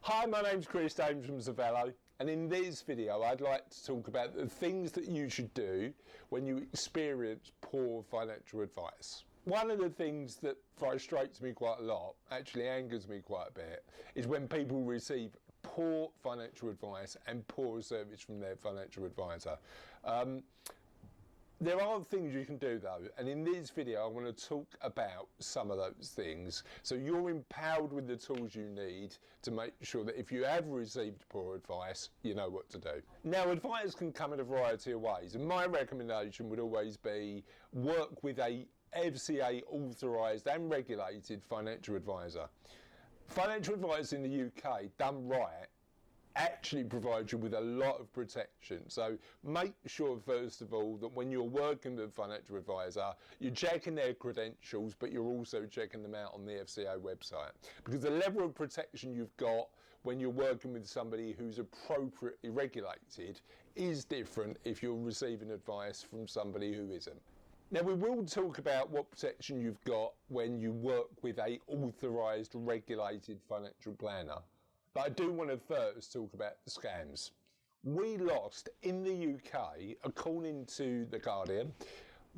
Hi, my name's Chris Dames from Savello, and in this video I'd like to talk about the things that you should do when you experience poor financial advice. One of the things that frustrates me quite a lot, actually angers me quite a bit, is when people receive poor financial advice and poor service from their financial advisor. There are things you can do though, and in this video I want to talk about some of those things so you're empowered with the tools you need to make sure that if you have received poor advice, you know what to do. Now, advice can come in a variety of ways, and my recommendation would always be work with a FCA authorised and regulated financial advisor. Financial advice in the UK, done right, actually provides you with a lot of protection. So make sure first of all that when you're working with a financial advisor, you're checking their credentials, but you're also checking them out on the FCA website, because the level of protection you've got when you're working with somebody who's appropriately regulated is different if you're receiving advice from somebody who isn't. Now, we will talk about what protection you've got when you work with a authorised regulated financial planner. But I do want to first talk about the scams. We lost in the UK, according to The Guardian,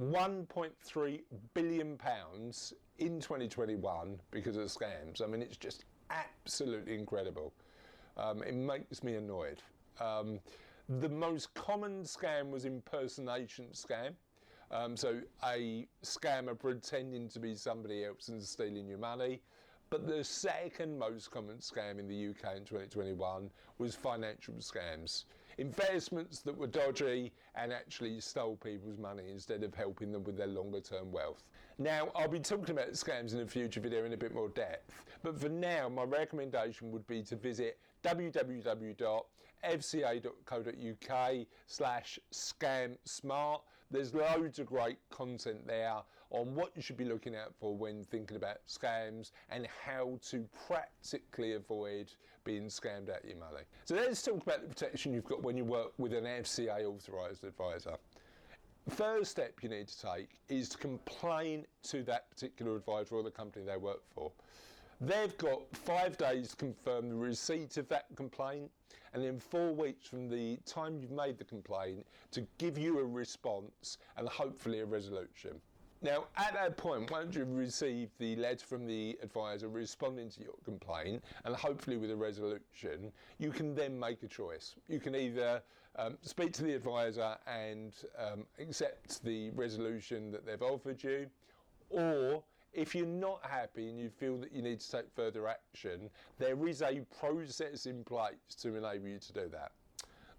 £1.3 billion in 2021 because of scams. I mean, it's just absolutely incredible. It makes me annoyed. The most common scam was impersonation scam. So a scammer pretending to be somebody else and stealing your money. But the second most common scam in the UK in 2021 was financial scams. Investments that were dodgy and actually stole people's money instead of helping them with their longer term wealth. Now, I'll be talking about scams in a future video in a bit more depth, but for now my recommendation would be to visit www.fca.co.uk/scamsmart. There's loads of great content there on what you should be looking out for when thinking about scams and how to practically avoid being scammed out of your money. So let's talk about the protection you've got when you work with an FCA authorised advisor. First step you need to take is to complain to that particular advisor or the company they work for. They've got 5 days to confirm the receipt of that complaint, and then 4 weeks from the time you've made the complaint to give you a response and hopefully a resolution. Now, at that point, once you've received the letter from the advisor responding to your complaint and hopefully with a resolution, you can then make a choice. You can either speak to the advisor and accept the resolution that they've offered you, or if you're not happy and you feel that you need to take further action, there is a process in place to enable you to do that.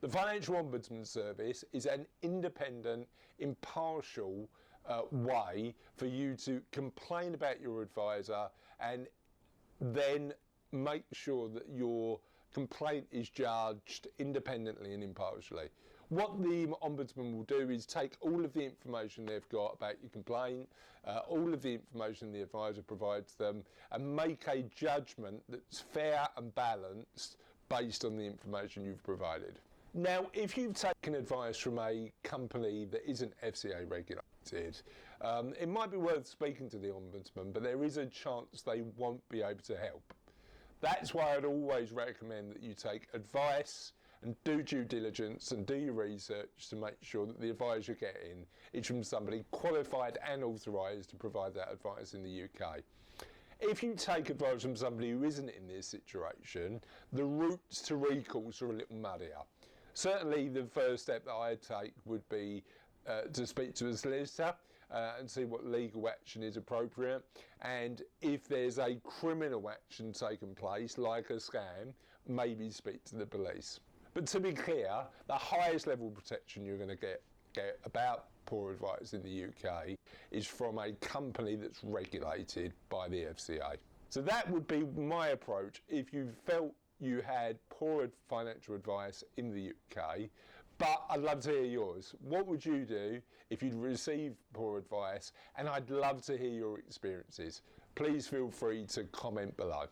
The Financial Ombudsman Service is an independent, impartial way for you to complain about your advisor and then make sure that your complaint is judged independently and impartially. What the Ombudsman will do is take all of the information they've got about your complaint, all of the information the advisor provides them, and make a judgment that's fair and balanced based on the information you've provided. Now, if you've taken advice from a company that isn't FCA regulated, it might be worth speaking to the Ombudsman, but there is a chance they won't be able to help. That's why I'd always recommend that you take advice and do due diligence and do your research to make sure that the advice you're getting is from somebody qualified and authorised to provide that advice in the UK. If you take advice from somebody who isn't in this situation, the routes to recourse are a little muddier. Certainly the first step that I'd take would be to speak to a solicitor and see what legal action is appropriate, and if there's a criminal action taking place, like a scam, maybe speak to the police. But to be clear, the highest level of protection you're going to get about poor advice in the UK is from a company that's regulated by the FCA. So that would be my approach if you felt you had poor financial advice in the UK, but I'd love to hear yours. What would you do if you'd received poor advice? And I'd love to hear your experiences. Please feel free to comment below.